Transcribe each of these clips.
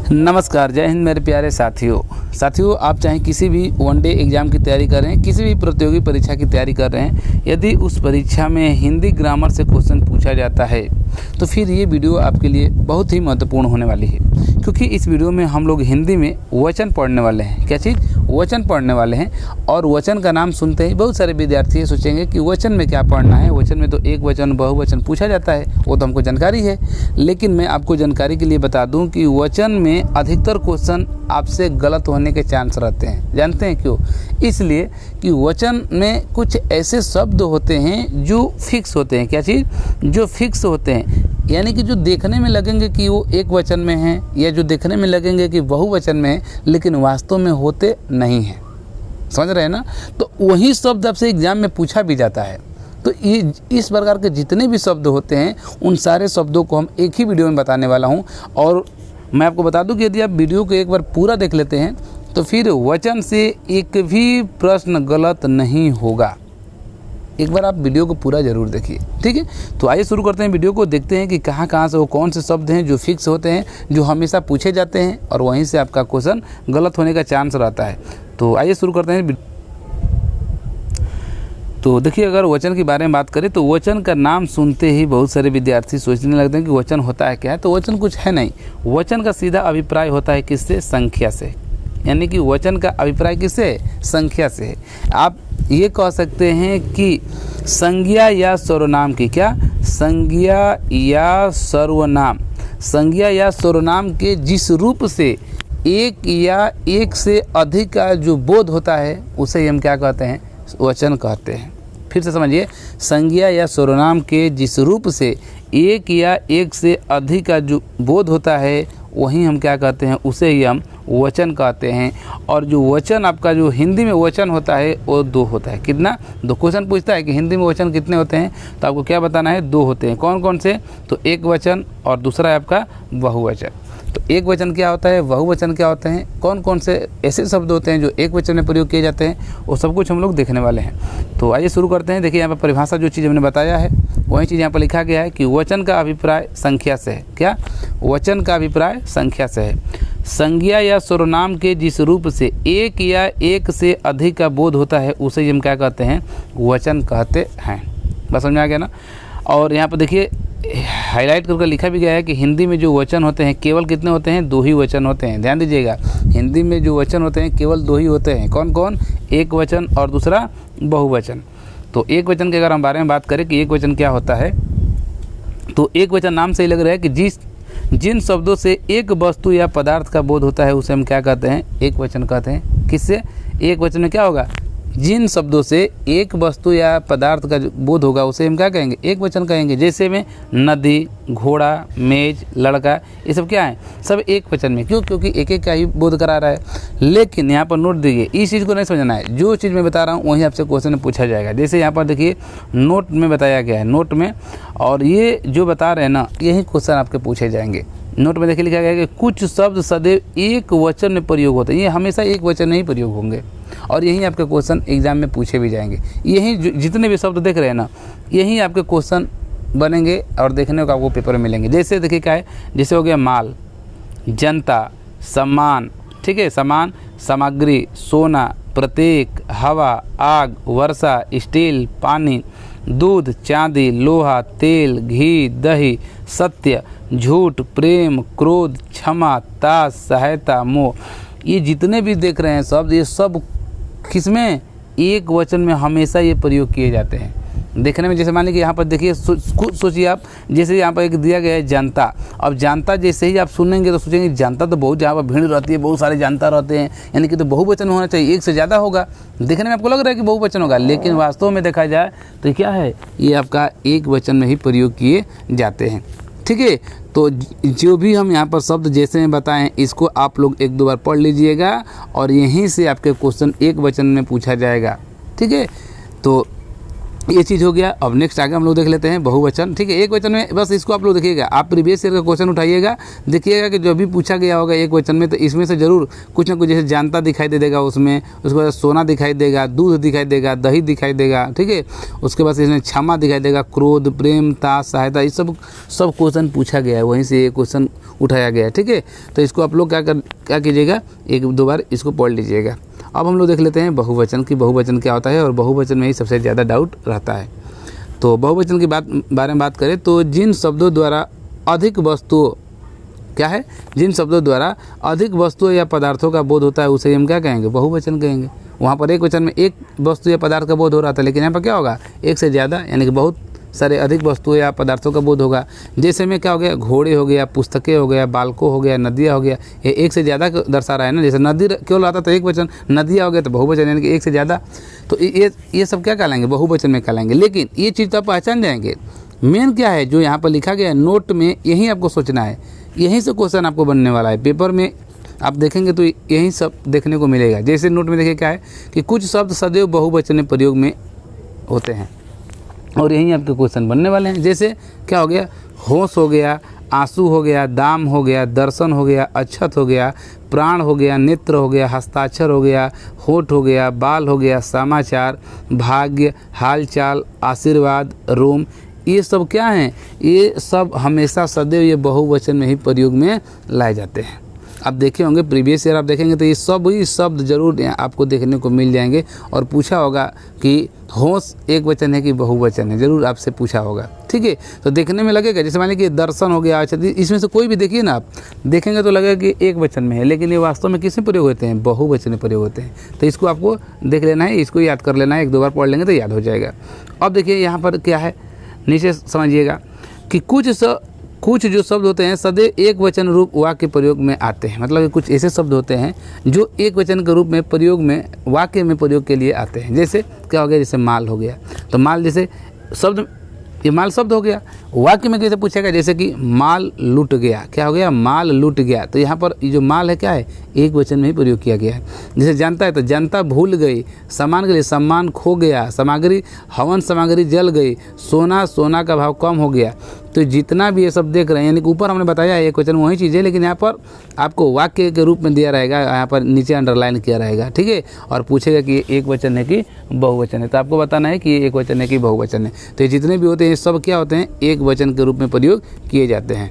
नमस्कार, जय हिंद मेरे प्यारे साथियों आप चाहे किसी भी वनडे एग्ज़ाम की तैयारी कर रहे हैं, किसी भी प्रतियोगी परीक्षा की तैयारी कर रहे हैं, यदि उस परीक्षा में हिंदी ग्रामर से क्वेश्चन पूछा जाता है तो फिर ये वीडियो आपके लिए बहुत ही महत्वपूर्ण होने वाली है, क्योंकि इस वीडियो में हम लोग हिंदी में वचन पढ़ने वाले हैं। क्या चीज़? वचन पढ़ने वाले हैं। और वचन का नाम सुनते ही बहुत सारे विद्यार्थी सोचेंगे कि वचन में क्या पढ़ना है। वचन में तो एक वचन बहुवचन पूछा जाता है, वो तो हमको जानकारी है, लेकिन मैं आपको जानकारी के लिए बता दूं कि वचन में अधिकतर क्वेश्चन आपसे गलत होने के चांस रहते हैं। जानते हैं क्यों? इसलिए कि वचन में कुछ ऐसे शब्द होते हैं जो फिक्स होते हैं। क्या चीज़? जो फिक्स होते हैं, यानी कि जो देखने में लगेंगे कि वो एक वचन में है, या जो देखने में लगेंगे कि बहुवचन में है, लेकिन वास्तव में होते नहीं हैं। समझ रहे हैं ना? तो वही शब्द आपसे एग्जाम में पूछा भी जाता है। तो ये इस प्रकार के जितने भी शब्द होते हैं, उन सारे शब्दों को हम एक ही वीडियो में बताने वाला हूँ। और मैं आपको बता दूं कि यदि आप वीडियो को एक बार पूरा देख लेते हैं तो फिर वचन से एक भी प्रश्न गलत नहीं होगा। एक बार आप वीडियो को पूरा ज़रूर देखिए, ठीक है? तो आइए शुरू करते हैं वीडियो को। देखते हैं कि कहाँ से वो कौन से शब्द हैं जो फिक्स होते हैं, जो हमेशा पूछे जाते हैं, और वहीं से आपका क्वेश्चन गलत होने का चांस रहता है। तो आइए शुरू करते हैं। तो देखिए, अगर वचन के बारे में बात करें तो वचन का नाम सुनते ही बहुत सारे विद्यार्थी सोचने लगते हैं कि वचन होता है क्या है। तो वचन कुछ है नहीं। वचन का सीधा अभिप्राय होता है किससे? संख्या से। यानी कि वचन का अभिप्राय किससे? संख्या से है। आप ये कह सकते हैं कि संज्ञा या सर्वनाम की, क्या? संज्ञा या सर्वनाम, संज्ञा या सर्वनाम के जिस रूप से एक या एक से अधिक का जो बोध होता है उसे हम क्या कहते हैं? वचन कहते हैं। फिर से समझिए, संज्ञा या सर्वनाम के जिस रूप से एक या एक से अधिक का जो बोध होता है वही हम क्या कहते हैं? उसे ही हम वचन कहते हैं। और जो वचन आपका जो हिंदी में वचन होता है वो दो होता है। कितना? दो। क्वेश्चन पूछता है कि हिंदी में वचन कितने होते हैं, तो आपको क्या बताना है? दो होते हैं। कौन कौन से? तो एक वचन और दूसरा है आपका बहुवचन। तो एक वचन क्या होता है, बहुवचन क्या होते हैं, कौन कौन से ऐसे शब्द होते हैं जो एक वचन में प्रयोग किए जाते हैं, वो सब कुछ हम लोग देखने वाले हैं। तो आइए शुरू करते हैं। देखिए, यहाँ पर परिभाषा जो चीज़ हमने बताया है वही चीज़ यहाँ पर लिखा गया है कि वचन का अभिप्राय संख्या से है। क्या? वचन का अभिप्राय संख्या से है। संज्ञा या सर्वनाम के जिस रूप से एक या एक से अधिक का बोध होता है उसे हम क्या कहते हैं? वचन कहते हैं। बस समझ में आ गया ना? और यहाँ पर देखिए, हाईलाइट करके लिखा भी गया है कि हिंदी में जो वचन होते हैं केवल कितने होते हैं? दो ही वचन होते हैं। ध्यान दीजिएगा, हिंदी में जो वचन होते हैं केवल दो ही होते हैं। कौन कौन? एक वचन और दूसरा बहुवचन। तो एक वचन के अगर हम बारे में बात करें कि एक वचन क्या होता है, तो एक वचन नाम से ही लग रहा है कि जिन शब्दों से एक वस्तु या पदार्थ का बोध होता है उसे हम क्या कहते हैं? एक वचन कहते हैं। किससे? एक वचन में क्या होगा? जिन शब्दों से एक वस्तु या पदार्थ का बोध होगा उसे हम क्या कहेंगे? एक वचन कहेंगे। जैसे में नदी, घोड़ा, मेज, लड़का, ये सब क्या है? सब एक वचन में। क्यों? क्योंकि एक एक का ही बोध करा रहा है। लेकिन यहाँ पर नोट दीजिए, इस चीज़ को नहीं समझना है। जो चीज़ मैं बता रहा हूँ वही आपसे क्वेश्चन में पूछा जाएगा। जैसे यहाँ पर देखिए, नोट में बताया गया है, नोट में, और ये जो बता रहे हैं ना, यही क्वेश्चन आपके पूछे जाएंगे। नोट में देखिए लिखा गया है कि कुछ शब्द सदैव एक वचन में प्रयोग होते हैं। ये हमेशा एक वचन में ही प्रयोग होंगे, और यही आपके क्वेश्चन एग्जाम में पूछे भी जाएंगे। यही जितने भी शब्द देख रहे हैं ना, यही आपके क्वेश्चन बनेंगे और देखने को आपको पेपर में मिलेंगे। जैसे देखिए क्या है, जैसे हो गया माल, जनता, सम्मान, ठीक है, सामान, सामग्री, सोना, प्रत्येक, हवा, आग, वर्षा, स्टील, पानी, दूध, चांदी, लोहा, तेल, घी, दही, सत्य, झूठ, प्रेम, क्रोध, क्षमा, ताश, सहायता, मोह। ये जितने भी देख रहे हैं शब्द, ये सब किसमें? एक वचन में हमेशा ये प्रयोग किए जाते हैं। देखने में, जैसे मान लीजिए यहाँ पर देखिए, खुद सोचिए आप, जैसे यहाँ पर एक दिया गया है जनता। अब जनता जैसे ही आप सुनेंगे तो सोचेंगे जनता तो बहुत, जहाँ पर भीड़ रहती है, बहुत सारे जनता रहते हैं, यानी कि तो बहुवचन होना चाहिए, एक से ज़्यादा होगा। देखने में आपको लग रहा है कि बहुवचन होगा, लेकिन वास्तव में देखा जाए तो क्या है? ये आपका एक वचन में ही प्रयोग किए जाते हैं। ठीक है? तो जो भी हम यहाँ पर शब्द जैसे में बताएं, इसको आप लोग एक दो बार पढ़ लीजिएगा, और यहीं से आपके क्वेश्चन एक वचन में पूछा जाएगा। ठीक है? तो ये चीज़ हो गया। अब नेक्स्ट आगे हम लोग देख लेते हैं बहुवचन। ठीक है, एक वचन में बस इसको आप लोग देखिएगा, आप प्रीवियस ईयर का क्वेश्चन उठाइएगा, देखिएगा कि जो भी पूछा गया होगा एक वचन में, तो इसमें से जरूर कुछ ना कुछ जैसे जानता दिखाई दे देगा उसमें, उसके बाद सोना दिखाई देगा, दूध दिखाई देगा, दही दिखाई देगा। ठीक है, उसके बाद इसमें क्षमा दिखाई देगा, क्रोध, प्रेम, ताश, सहायता, ये सब क्वेश्चन पूछा गया है, वहीं से ये क्वेश्चन उठाया गया है। ठीक है, तो इसको आप लोग क्या कीजिएगा, एक दो बार इसको पढ़ लीजिएगा। अब हम लोग देख लेते हैं बहुवचन की, बहुवचन क्या होता है, और बहुवचन में ही सबसे ज़्यादा डाउट रहता है। तो बहुवचन की बारे में बात करें तो जिन शब्दों द्वारा अधिक वस्तुओं, क्या है, जिन शब्दों द्वारा अधिक वस्तुओं या पदार्थों का बोध होता है उसे हम क्या कहेंगे, बहुवचन कहेंगे। वहाँ पर एक वचन में एक वस्तु या पदार्थ का बोध हो रहा था, लेकिन यहाँ पर क्या होगा, एक से ज़्यादा, यानी कि बहुत सारे अधिक वस्तुओं या पदार्थों का बोध होगा। जैसे में क्या हो गया, घोड़े हो गया, पुस्तकें हो गया, बालकों हो गया, नदियाँ हो गया, ये एक से ज़्यादा दर्शा रहा है ना। जैसे नदी केवल आता तो एक वचन, नदियाँ हो गया तो बहुवचन, यानी कि एक से ज़्यादा। तो ये सब क्या कहलाएंगे, बहुवचन में कहलाएंगे। लेकिन ये चीज़ तो आप पहचान जाएंगे, मेन क्या है जो यहाँ पर लिखा गया है नोट में, यही आपको सोचना है, यहीं से क्वेश्चन आपको बनने वाला है। पेपर में आप देखेंगे तो यही सब देखने को मिलेगा। जैसे नोट में देखिए क्या है कि कुछ शब्द सदैव बहुवचन में प्रयोग में होते हैं, और यहीं आपके क्वेश्चन बनने वाले हैं। जैसे क्या हो गया, होश हो गया, आंसू हो गया, दाम हो गया, दर्शन हो गया, अक्षत हो गया, प्राण हो गया, नेत्र हो गया, हस्ताक्षर हो गया, होठ हो गया, बाल हो गया, समाचार, भाग्य, हालचाल, आशीर्वाद, रोम, ये सब क्या हैं, ये सब हमेशा सदैव ये बहुवचन में ही प्रयोग में लाए जाते हैं। आप देखे होंगे प्रीवियस ईयर, आप देखेंगे तो ये सब ही शब्द जरूर आपको देखने को मिल जाएंगे। और पूछा होगा कि होश एक वचन है कि बहुवचन है, जरूर आपसे पूछा होगा। ठीक है, तो देखने में लगेगा, जैसे मान लीजिए कि दर्शन हो गया, अच्छा इसमें से कोई भी देखिए ना, आप देखेंगे तो लगेगा कि एक वचन में है, लेकिन ये वास्तव में किस में प्रयोग होते हैं, बहुवचन में प्रयोग होते हैं। तो इसको आपको देख लेना है, इसको याद कर लेना है, एक दो बार पढ़ लेंगे तो याद हो जाएगा। अब देखिए यहाँ पर क्या है, नीचे समझिएगा कि कुछ जो शब्द होते हैं सदैव एक वचन रूप वाक्य प्रयोग में आते हैं। मतलब कुछ ऐसे शब्द होते हैं जो एक वचन के रूप में प्रयोग में, वाक्य में प्रयोग के लिए आते हैं। जैसे क्या हो गया, जैसे माल हो गया, तो माल जैसे शब्द, ये माल शब्द हो गया, वाक्य में कैसे पूछेगा, जैसे कि माल लूट गया, क्या हो गया, माल लूट गया। तो यहाँ पर ये जो माल है क्या है, एक वचन में ही प्रयोग किया गया है। जैसे जनता है तो जनता भूल गई, सम्मान के लिए सम्मान खो गया, सामग्री हवन सामग्री जल गई, सोना का भाव कम हो गया। तो जितना भी ये सब देख रहे हैं, यानी कि ऊपर हमने बताया एक वचन वही चीज़ है, लेकिन यहाँ पर आपको वाक्य के रूप में दिया रहेगा, यहाँ पर नीचे अंडरलाइन किया रहेगा। ठीक है, और पूछेगा कि ये एक वचन है कि बहुवचन है, तो आपको बताना है कि ये एक वचन है कि बहुवचन है। तो ये जितने भी होते हैं ये सब क्या होते हैं, एक वचन के रूप में प्रयोग किए जाते हैं।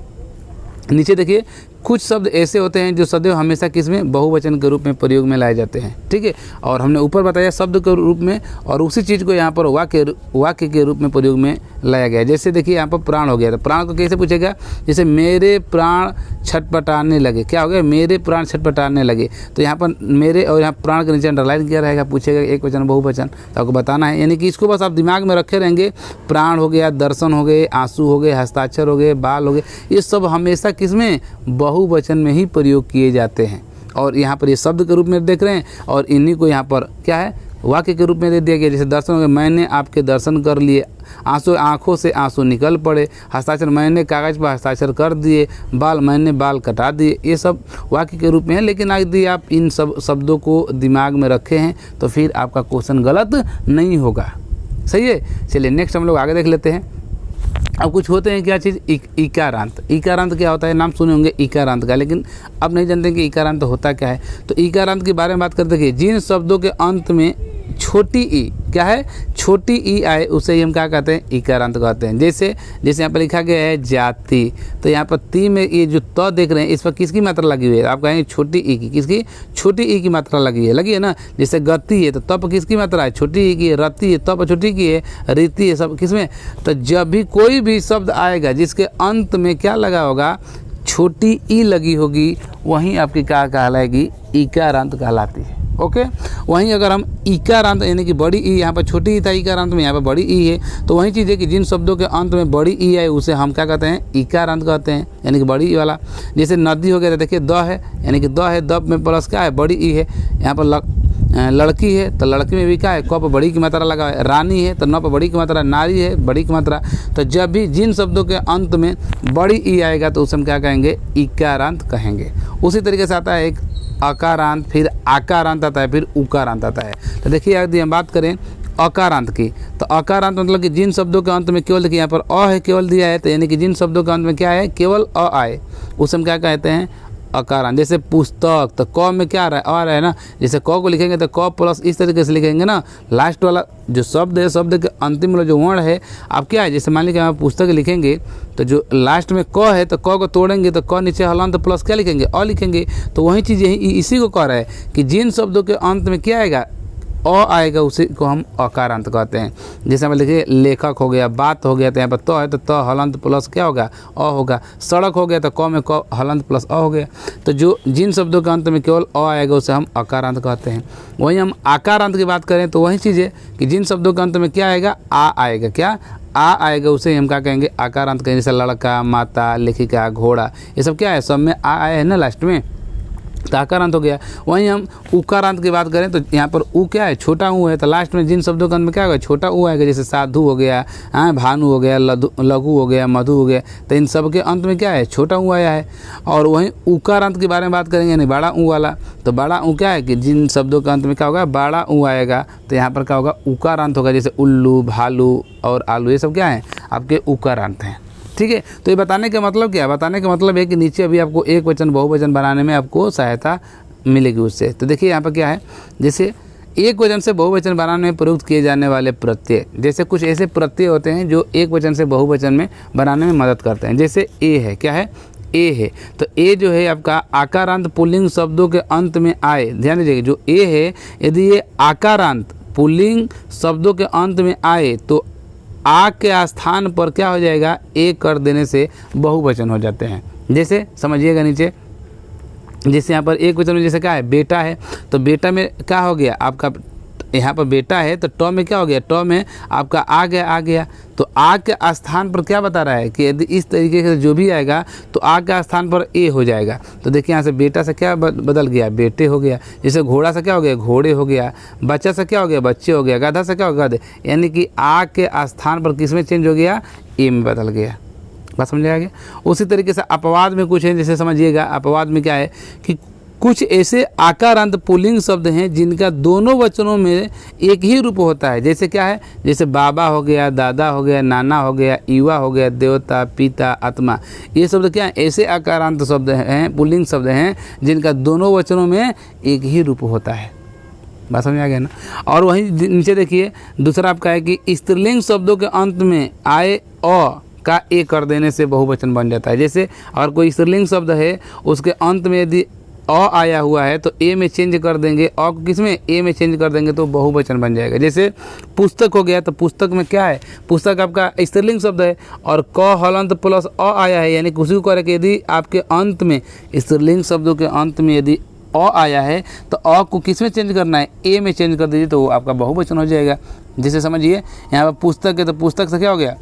नीचे देखिए, कुछ शब्द ऐसे होते हैं जो सदैव हमेशा किस में, बहुवचन के रूप में प्रयोग में लाए जाते हैं। ठीक है, और हमने ऊपर बताया शब्द के रूप में, और उसी चीज़ को यहाँ पर वाक्य के रूप में प्रयोग में लाया गया है। जैसे देखिए यहाँ पर प्राण हो गया, तो प्राण को कैसे पूछेगा, जैसे मेरे प्राण छटपटाने लगे, क्या हो गया, मेरे प्राण छटपटाने लगे। तो यहाँ पर मेरे और यहाँ प्राण के नीचे अंडरलाइन किया रहेगा, पूछेगा एक वचन बहुवचन, तो आपको बताना है। यानी कि इसको बस आप दिमाग में रखे रहेंगे, प्राण हो गया, दर्शन हो गए, आंसू हो गए, हस्ताक्षर हो गए, बाल हो गए, ये सब हमेशा किस में, बहुवचन में ही प्रयोग किए जाते हैं। और यहाँ पर ये शब्द के रूप में देख रहे हैं, और इन्हीं को यहाँ पर क्या है, वाक्य के रूप में दे दिया गया। जैसे दर्शन हो गया, मैंने आपके दर्शन कर लिए, आंसू आँखों से आंसू निकल पड़े, हस्ताक्षर मैंने कागज़ पर हस्ताक्षर कर दिए, बाल मैंने बाल कटा दिए, ये सब वाक्य के रूप में है। लेकिन यदि आप इन सब शब्दों को दिमाग में रखे हैं तो फिर आपका क्वेश्चन गलत नहीं होगा। सही है, चलिए नेक्स्ट हम लोग आगे देख लेते हैं। अब कुछ होते हैं क्या चीज़, इकारांत। इकारांत क्या होता है, नाम सुने होंगे इकारांत का, लेकिन अब नहीं जानते कि इकारांत होता क्या है। तो इकारांत के बारे में बात करते हैं कि जिन शब्दों के अंत में छोटी ई, क्या है, छोटी ई आए उसे ही हम क्या कहते हैं, इकारांत कहते हैं। जैसे यहाँ पर लिखा गया है जाति, तो यहाँ पर ती में ये जो त देख रहे हैं इस पर किसकी मात्रा लगी हुई है, आप कहेंगे छोटी ई की, किसकी, छोटी ई की मात्रा लगी है ना। जैसे गति है तो तप किसकी मात्रा है, छोटी ई की है, रति है तप छोटी की है, रीति है सब किसमें। तो जब भी कोई भी शब्द आएगा जिसके अंत में क्या लगा होगा, छोटी ई लगी होगी, वहीं आपकी क्या कहलाएगी, इकारांत कहलाती है। ओके, वहीं अगर हम इकारांत यानी कि बड़ी ई, यहाँ पर छोटी ई था इकारांत में, यहाँ पर बड़ी ई है, तो वही चीज़ है कि जिन शब्दों के अंत में बड़ी ई आए उसे हम क्या कहते हैं, इकारांत कहते हैं, यानी कि बड़ी ई वाला। जैसे नदी हो गया तो देखिए द है, यानी कि द है, द में प्लस क्या है, बड़ी ई है। यहाँ पर लड़की है तो लड़की में भी क्या है, क पर बड़ी की मात्रा लगा है। रानी है तो न पर बड़ी की मात्रा, नारी है बड़ी की मात्रा। तो जब भी जिन शब्दों के अंत में बड़ी ई आएगा तो उसे हम क्या कहेंगे, इकारांत कहेंगे। उसी तरीके से आता है एक अकारांत, फिर आकारांत आता है, फिर उकारांत आता है। तो देखिए यदि हम बात करें अकारांत की। तो अकारांत मतलब कि जिन शब्दों के अंत में केवल, देखिए यहाँ पर अ है केवल दिया है, तो यानी कि जिन शब्दों के अंत में क्या है, केवल अ आए, उसे हम क्या कहते हैं, अकारांत। जैसे पुस्तक, तो क में क्या आ रहा है, आ रहा है ना, जैसे क को लिखेंगे तो क प्लस इस तरीके से लिखेंगे ना, लास्ट वाला जो शब्द है, शब्द के अंतिम वाला जो वर्ण है आप क्या है, जैसे मान लीजिए आप पुस्तक लिखेंगे तो जो लास्ट में क है तो क को तोड़ेंगे तो क नीचे हलंत प्लस क्या लिखेंगे, अ लिखेंगे। तो वही चीज़ यही इसी को कह रहा है कि जिन शब्दों के अंत में क्या आएगा, अ आएगा, उसी को हम अकारांत कहते हैं। जैसे हम लिखिए लेखक हो गया, बात हो गया, तो यहाँ पर है तो हलंत प्लस क्या होगा, अ होगा। सड़क हो गया तो क में क हलंत प्लस अ हो गया। तो जो जिन शब्दों के अंत में केवल अ आएगा उसे हम अकारांत कहते हैं। वहीं हम आकारांत की बात करें तो वही चीज़ है कि जिन शब्दों के अंत में क्या आएगा, आ आएगा, क्या आ आएगा, उसे हम क्या कहेंगे, आकारांत कहेंगे। जैसे लड़का, माता, लेखिका, घोड़ा, ये सब क्या है, सब में आ आया है ना लास्ट में, तो आकारांत हो गया। वहीं हम उकारांत की बात करें तो यहाँ पर उ क्या है, छोटा ऊ है, तो लास्ट में जिन शब्दों के अंत में क्या होगा, छोटा ऊ आएगा। जैसे साधु हो गया, भानु हो गया, लघु हो गया, मधु हो गया, तो इन सब के अंत में क्या है, छोटा ऊ आया है। और वहीं उकारांत के बारे में बात करेंगे, यानी बड़ा ऊ वाला, तो बड़ा ऊ क्या है कि जिन शब्दों के अंत में क्या होगा, बड़ा ऊ आएगा, तो यहाँ पर क्या होगा, उकारांत होगा। जैसे उल्लू, भालू और आलू, ये सब क्या है, आपके उकारांत हैं। ठीक है, तो ये बताने का मतलब क्या है, बताने का मतलब है कि नीचे अभी आपको एक वचन बहुवचन बनाने में आपको सहायता मिलेगी उससे। तो देखिए यहाँ पर क्या है, जैसे एक वचन से बहुवचन बनाने में प्रयुक्त किए जाने वाले प्रत्यय, जैसे कुछ ऐसे प्रत्यय होते हैं जो एक वचन से बहुवचन में बनाने में मदद करते हैं। जैसे ए है, क्या है, ए है, तो ए जो है आपका आकारांत पुल्लिंग शब्दों के अंत में आए, ध्यान दीजिएगा, जो ए है यदि ये आकारांत पुल्लिंग शब्दों के अंत में आए तो आ के स्थान पर क्या हो जाएगा, ए कर देने से बहुवचन हो जाते हैं। जैसे समझिएगा नीचे, जैसे यहाँ पर एक वचन में जैसे क्या है, बेटा है, तो बेटा में क्या हो गया आपका, यहाँ पर बेटा है तो ट में क्या हो गया, ट में आपका आ गया। तो आ के स्थान पर क्या बता रहा है कि यदि इस तरीके से जो भी आएगा तो आ के स्थान पर ए हो जाएगा। तो देखिए यहाँ से बेटा से क्या बदल गया, बेटे हो गया। जैसे घोड़ा से क्या हो गया, घोड़े हो गया। बच्चा से क्या हो गया, बच्चे हो गया। गधा से क्या हो गया, गधे। यानी कि आ के स्थान पर किस में चेंज हो गया, ए में बदल गया। बात समझ आ गया। उसी तरीके से अपवाद में कुछ है, जैसे समझिएगा अपवाद में क्या है कि कुछ ऐसे आकारांत पुल्लिंग शब्द हैं जिनका दोनों वचनों में एक ही रूप होता है। जैसे क्या है, जैसे बाबा हो गया, दादा हो गया, नाना हो गया, युवा हो गया, देवता, पिता, आत्मा। ये शब्द क्या है, ऐसे आकारांत शब्द हैं, पुल्लिंग शब्द हैं जिनका दोनों वचनों में एक ही रूप होता है। बात समझ आ गया ना। और वहीं नीचे देखिए दूसरा आपका है कि स्त्रीलिंग शब्दों के अंत में आए अ का ए कर देने से बहुवचन बन जाता है। जैसे अगर कोई स्त्रीलिंग शब्द है उसके अंत में यदि अ आया हुआ है तो ए में चेंज कर देंगे, अ को किस में, ए में चेंज कर देंगे तो बहुवचन बन जाएगा। जैसे पुस्तक हो गया, तो पुस्तक में क्या है, पुस्तक आपका स्त्रीलिंग शब्द है और क हलंत प्लस अ आया है, यानी उसी को कह रहे कि यदि आपके अंत में स्त्रीलिंग शब्दों के अंत में यदि अ आया है तो अ को किस में चेंज करना है, ए में चेंज कर दीजिए तो वो आपका बहुवचन हो जाएगा। जैसे समझिए यहाँ पर पुस्तक है तो पुस्तक से क्या हो गया,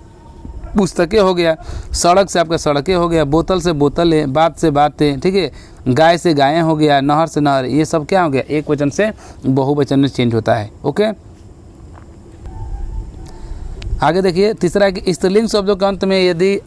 पुस्तकें हो गया। सड़क से आपका सड़कें हो गया। बोतल से बोतलें, बात से बातें, ठीक है। गाय से गायें हो गया, नहर से नहर। ये सब क्या हो गया, एक वचन से बहुवचन में चेंज होता है। ओके, आगे देखिए तीसरा है कि स्त्रीलिंग शब्दों के अंत में यदि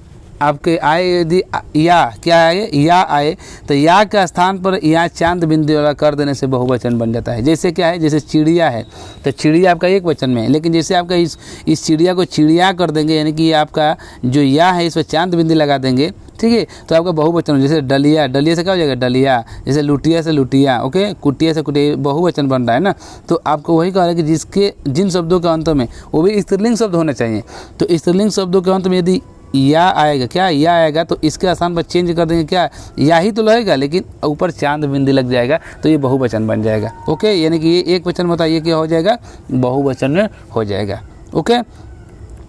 आपके आए, यदि या क्या आए, या आए तो या के स्थान पर या चांद बिंदु वाला कर देने से बहुवचन बन जाता है। जैसे क्या है, जैसे चिड़िया है तो चिड़िया आपका एक वचन में है, लेकिन जैसे आपका इस चिड़िया को चिड़िया कर देंगे, यानी कि आपका जो या है इस पर चांद बिंदु लगा देंगे, ठीक है, तो आपका बहुवचन हो। जैसे डलिया, डलिया से क्या हो जाएगा, डलिया। जैसे लुटिया से लुटिया, ओके, कुटिया से कुटिया, बहुवचन बन रहा है ना। तो आपको वही कह रहा है कि जिसके जिन शब्दों के अंत में वो भी स्त्रीलिंग शब्द होने चाहिए। तो स्त्रीलिंग शब्दों के अंत में यदि या आएगा, क्या या आएगा तो इसके स्थान पर चेंज कर देंगे, क्या या ही तो लगेगा लेकिन ऊपर चांद बिंदी लग जाएगा तो ये बहुवचन बन जाएगा। ओके, यानी कि ये एक वचन में होता है, ये क्या हो जाएगा, बहुवचन में हो जाएगा। ओके,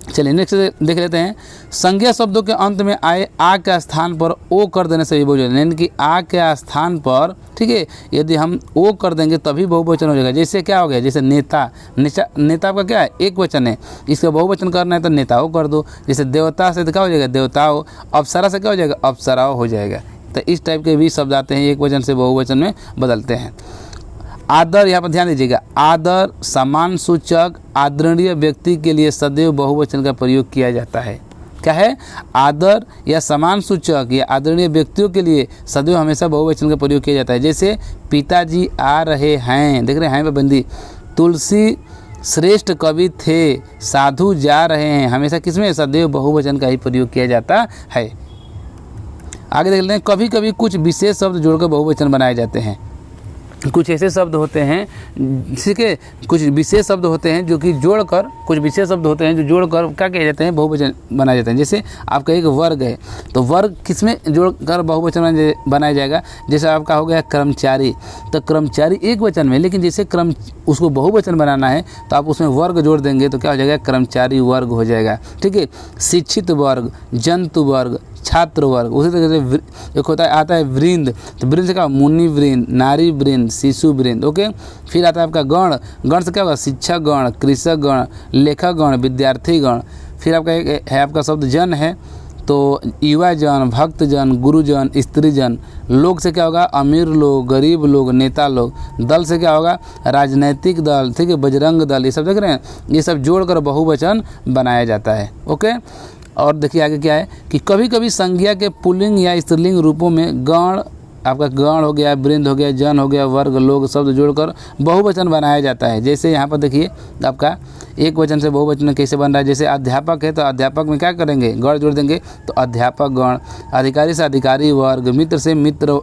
चलिए नेक्स्ट देख लेते हैं। संज्ञा शब्दों के अंत में आए आ के स्थान पर ओ कर देने से भी बहुवचन, यानी कि आ के स्थान पर, ठीक है, यदि हम ओ कर देंगे तभी बहुवचन हो जाएगा। जैसे क्या हो गया, जैसे नेता, नेता का क्या है, एक वचन है, इसका बहुवचन करना है तो नेताओं कर दो। जैसे देवता से क्या हो जाएगा, देवताओं। अप्सरा से क्या हो जाएगा, अप्सराओं हो जाएगा। तो इस टाइप के भी शब्द आते हैं, एक वचन से बहुवचन में बदलते हैं। आदर, यहाँ पर ध्यान दीजिएगा, आदर सम्मान सूचक आदरणीय व्यक्ति के लिए सदैव बहुवचन का प्रयोग किया जाता है। क्या है, आदर या सम्मान सूचक या आदरणीय व्यक्तियों के लिए सदैव हमेशा बहुवचन का प्रयोग किया जाता है। जैसे पिताजी आ रहे हैं, देख रहे हैं पे बंदी। तुलसी श्रेष्ठ कवि थे, साधु जा रहे हैं, हमेशा किसमें सदैव बहुवचन का ही प्रयोग किया जाता है। आगे देख लेते हैं, कभी कभी कुछ विशेष शब्द जोड़कर बहुवचन बनाए जाते हैं। कुछ ऐसे शब्द होते हैं, ठीक है, कुछ विशेष शब्द होते हैं जो कि जोड़कर, कुछ विशेष शब्द होते हैं जो जोड़कर क्या किए जाते हैं, बहुवचन बनाए जाते हैं। जैसे आपका एक वर्ग है, तो वर्ग किसमें जोड़कर बहुवचन बनाया जाएगा। जैसे आपका हो गया कर्मचारी, तो कर्मचारी एक वचन में, लेकिन जैसे उसको बहुवचन बनाना है तो आप उसमें वर्ग जोड़ देंगे तो क्या हो जाएगा, कर्मचारी वर्ग हो जाएगा। ठीक है, शिक्षित वर्ग, जंतु वर्ग, छात्र वर्ग। उसी तरह से एक होता है, आता है वृंद, तो वृंद से क्या, मुनि वृंद, नारी वृंद, शिशु वृंद। ओके, फिर आता है आपका गण, गण से क्या होगा, शिक्षक गण, कृषक गण, लेखक गण, विद्यार्थी गण। फिर आपका एक है आपका शब्द जन है, तो युवा जन, भक्त जन, गुरुजन, स्त्री जन। लोग से क्या होगा, अमीर लोग, गरीब लोग, नेता लोग। दल से क्या होगा, राजनैतिक दल, ठीक है, बजरंग दल। ये सब देख रहे हैं, ये सब जोड़कर बहुवचन बनाया जाता है। ओके, और देखिए आगे क्या है कि कभी कभी संज्ञा के पुल्लिंग या स्त्रीलिंग रूपों में गण, आपका गण हो गया, वृंद हो गया, जन हो गया, वर्ग, लोग शब्द जोड़कर बहुवचन बनाया जाता है। जैसे यहाँ पर देखिए आपका एक वचन से बहुवचन कैसे बन रहा है। जैसे अध्यापक है तो अध्यापक में क्या करेंगे, गण जोड़ देंगे तो अध्यापक गण। अधिकारी से अधिकारी वर्ग, मित्र से मित्र,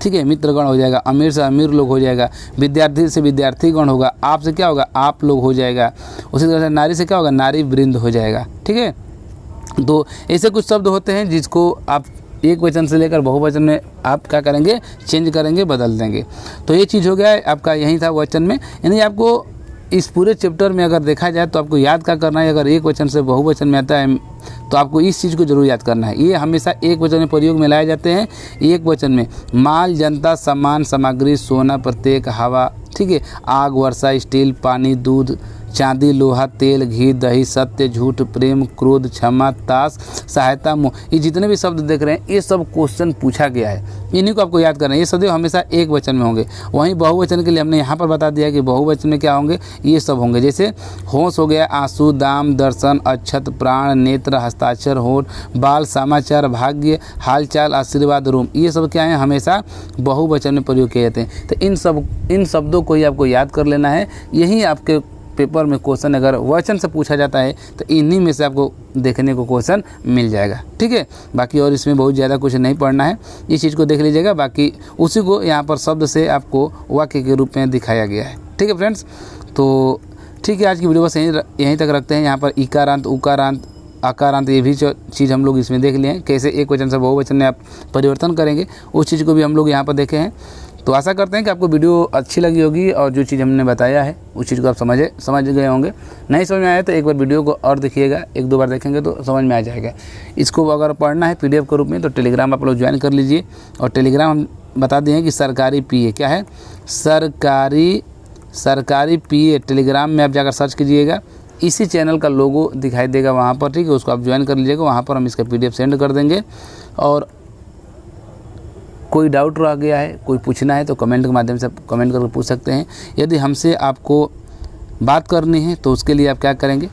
ठीक है, मित्रगण हो जाएगा। अमीर से अमीर लोग हो जाएगा। विद्यार्थी से विद्यार्थी गण होगा। आप से क्या होगा, आप लोग हो जाएगा। उसी तरह से नारी से क्या होगा, नारी वृंद हो जाएगा। ठीक है, तो ऐसे कुछ शब्द होते हैं जिसको आप एक वचन से लेकर बहुवचन में आप क्या करेंगे, चेंज करेंगे, बदल देंगे। तो ये चीज़ हो गया है आपका, यही था वचन में। यानी आपको इस पूरे चैप्टर में अगर देखा जाए तो आपको याद क्या करना है, अगर एक वचन से बहुवचन में आता है तो आपको इस चीज़ को जरूर याद करना है। ये हमेशा एक वचन में प्रयोग में लाए जाते हैं। एक वचन में माल, जनता, सामान, सामग्री, सोना, प्रत्येक, हवा, ठीक है, आग, वर्षा, स्टील, पानी, दूध, चांदी, लोहा, तेल, घी, दही, सत्य, झूठ, प्रेम, क्रोध, क्षमा, ताश, सहायता, मोह। ये जितने भी शब्द देख रहे हैं ये सब क्वेश्चन पूछा गया है, इन्हीं को आपको याद करना है। ये सदैव हमेशा एक वचन में होंगे। वहीं बहुवचन के लिए हमने यहाँ पर बता दिया कि बहुवचन में क्या होंगे, ये सब होंगे। जैसे होश हो गया, आंसू, दाम, दर्शन, अक्षत, प्राण, नेत्र, हस्ताक्षर, होठ, बाल, समाचार, भाग्य, हालचाल, आशीर्वाद, रूम। ये सब क्या है, हमेशा बहुवचन में प्रयोग किए जाते हैं। तो इन शब्दों को ही आपको याद कर लेना है। यही आपके पेपर में क्वेश्चन अगर वचन से पूछा जाता है तो इन्हीं में से आपको देखने को क्वेश्चन मिल जाएगा। ठीक है, बाकी और इसमें बहुत ज़्यादा कुछ नहीं पढ़ना है, इस चीज़ को देख लीजिएगा। बाकी उसी को यहाँ पर शब्द से आपको वाक्य के रूप में दिखाया गया है। ठीक है फ्रेंड्स, तो ठीक है, आज की वीडियो बस यहीं तक रखते हैं। यहाँ पर इकारांत, उकारांत, आकारांत, ये भी चीज़ हम लोग इसमें देख लिए हैं, कैसे एक वचन से बहुवचन में आप परिवर्तन करेंगे, उस चीज़ को भी हम लोग यहाँ पर देखे हैं। तो आशा करते हैं कि आपको वीडियो अच्छी लगी होगी और जो चीज़ हमने बताया है उस चीज़ को आप समझ गए होंगे। नहीं समझ में आया तो एक बार वीडियो को और देखिएगा, एक दो बार देखेंगे तो समझ में आ जाएगा। इसको अगर पढ़ना है PDF के रूप में तो टेलीग्राम आप लोग ज्वाइन कर लीजिए। और टेलीग्राम हम बता दिए हैं कि सरकारी PA क्या है, सरकारी PA टेलीग्राम में आप जाकर सर्च कीजिएगा, इसी चैनल का लोगो दिखाई देगा वहाँ पर। ठीक है, उसको आप ज्वाइन कर लीजिएगा, वहाँ पर हम इसका PDF सेंड कर देंगे। और कोई डाउट रह गया है, कोई पूछना है तो कमेंट के माध्यम से कमेंट करके पूछ सकते हैं। यदि हमसे आपको बात करनी है तो उसके लिए आप क्या करेंगे,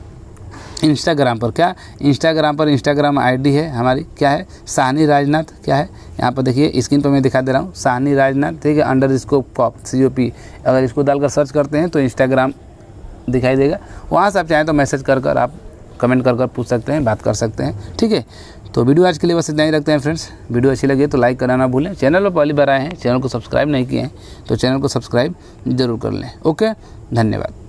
इंस्टाग्राम पर इंस्टाग्राम ID है हमारी, क्या है, साहनी राजनाथ। क्या है, यहाँ पर देखिए स्क्रीन पर मैं दिखा दे रहा हूँ, साहनी राजनाथ, ठीक है, _COP। अगर इसको डालकर सर्च करते हैं तो इंस्टाग्राम दिखाई देगा, वहाँ से आप चाहें तो मैसेज कर आप कमेंट कर पूछ सकते हैं, बात कर सकते हैं। ठीक है, तो वीडियो आज के लिए बस इतना ही रखते हैं फ्रेंड्स। वीडियो अच्छी लगी तो लाइक करना ना भूलें। चैनल पर पहली बार आए हैं, चैनल को सब्सक्राइब नहीं किए हैं तो चैनल को सब्सक्राइब जरूर कर लें। ओके, धन्यवाद।